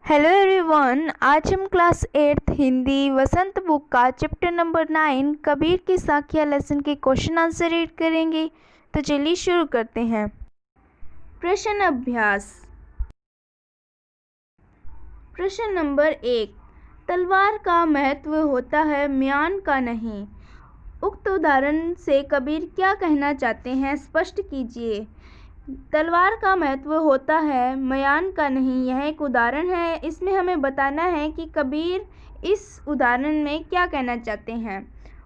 Hello everyone, आज हम class 8 Hindi वसंत book का चैप्टर नंबर 9 कबीर की साखियाँ लेसन के क्वेश्चन आंसर रीड करेंगे। तो चलिए शुरू करते हैं। प्रश्न अभ्यास। प्रश्न नंबर 1, तलवार का महत्व होता है, म्यान का नहीं। उक्त उदाहरण से कबीर क्या कहना चाहते हैं, स्पष्ट कीजिए। तलवार का महत्व होता है, म्यान का नहीं, यह एक उदाहरण है। इसमें हमें बताना है कि कबीर इस उदाहरण में क्या कहना चाहते हैं।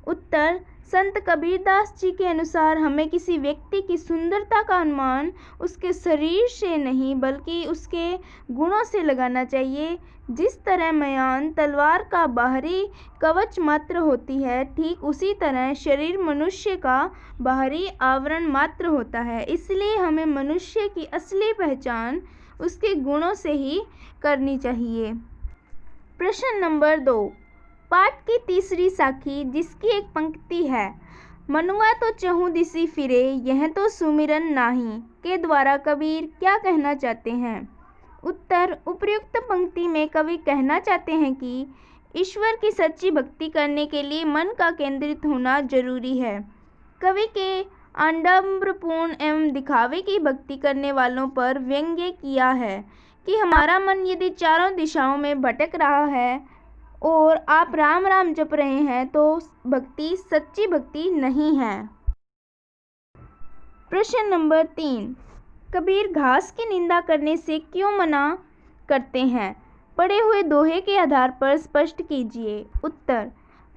उत्तर, संत कबीरदास जी के अनुसार हमें किसी व्यक्ति की सुंदरता का अनुमान उसके शरीर से नहीं बल्कि उसके गुणों से लगाना चाहिए। जिस तरह म्यान तलवार का बाहरी कवच मात्र होती है, ठीक उसी तरह शरीर मनुष्य का बाहरी आवरण मात्र होता है। इसलिए हमें मनुष्य की असली पहचान उसके गुणों से ही करनी चाहिए। प्रश्न नंबर 2, पाठ की तीसरी साखी जिसकी एक पंक्ति है, मनुआ तो चहुँ दिसी फिरे यह तो सुमिरन नाही, के द्वारा कबीर क्या कहना चाहते हैं। उत्तर, उपर्युक्त पंक्ति में कवि कहना चाहते हैं कि ईश्वर की सच्ची भक्ति करने के लिए मन का केंद्रित होना जरूरी है। कवि के आडंबरपूर्ण एवं दिखावे की भक्ति करने वालों पर व्यंग्य किया है कि हमारा मन यदि चारों दिशाओं में भटक रहा है और आप राम राम जप रहे हैं तो भक्ति सच्ची भक्ति नहीं है। प्रश्न नंबर 3, कबीर घास की निंदा करने से क्यों मना करते हैं, पढ़े हुए दोहे के आधार पर स्पष्ट कीजिए। उत्तर,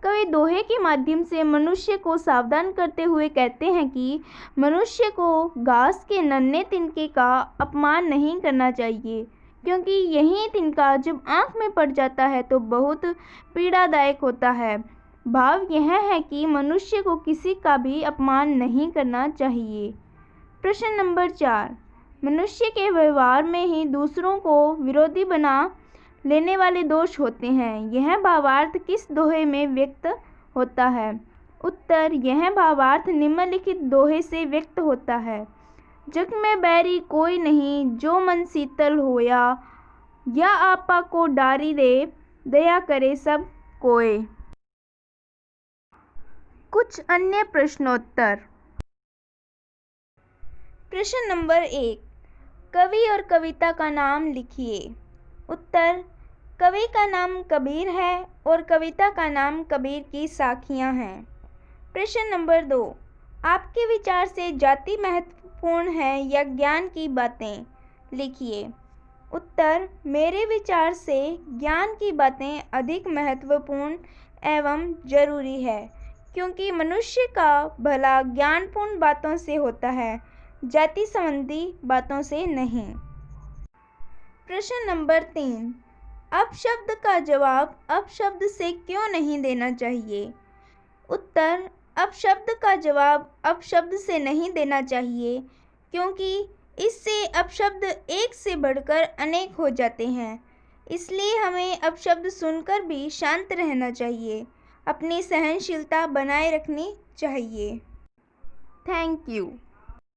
कवि दोहे के माध्यम से मनुष्य को सावधान करते हुए कहते हैं कि मनुष्य को घास के नन्हे तिनके का अपमान नहीं करना चाहिए, क्योंकि यही तिनका जब आँख में पड़ जाता है तो बहुत पीड़ादायक होता है। भाव यह है कि मनुष्य को किसी का भी अपमान नहीं करना चाहिए। प्रश्न नंबर 4, मनुष्य के व्यवहार में ही दूसरों को विरोधी बना लेने वाले दोष होते हैं। यह भावार्थ किस दोहे में व्यक्त होता है। उत्तर, यह भावार्थ निम्नलिखित दोहे से व्यक्त होता है। जग में बैरी कोई नहीं, जो मन शीतल होया, या आपा को डारी दे, दया करे सब कोय। कुछ अन्य प्रश्नोत्तर। प्रश्न नंबर 1, कवि और कविता का नाम लिखिए। उत्तर, कवि का नाम कबीर है और कविता का नाम कबीर की साखियाँ हैं। प्रश्न नंबर 2, आपके विचार से जाति महत्वपूर्ण है या ज्ञान की बातें, लिखिए। उत्तर, मेरे विचार से ज्ञान की बातें अधिक महत्वपूर्ण एवं जरूरी है, क्योंकि मनुष्य का भला ज्ञानपूर्ण बातों से होता है, जाति संबंधी बातों से नहीं। प्रश्न नंबर 3, अपशब्द का जवाब अपशब्द से क्यों नहीं देना चाहिए। उत्तर, अपशब्द का जवाब अपशब्द से नहीं देना चाहिए, क्योंकि इससे अपशब्द एक से बढ़कर अनेक हो जाते हैं। इसलिए हमें अपशब्द सुनकर भी शांत रहना चाहिए, अपनी सहनशीलता बनाए रखनी चाहिए। Thank you.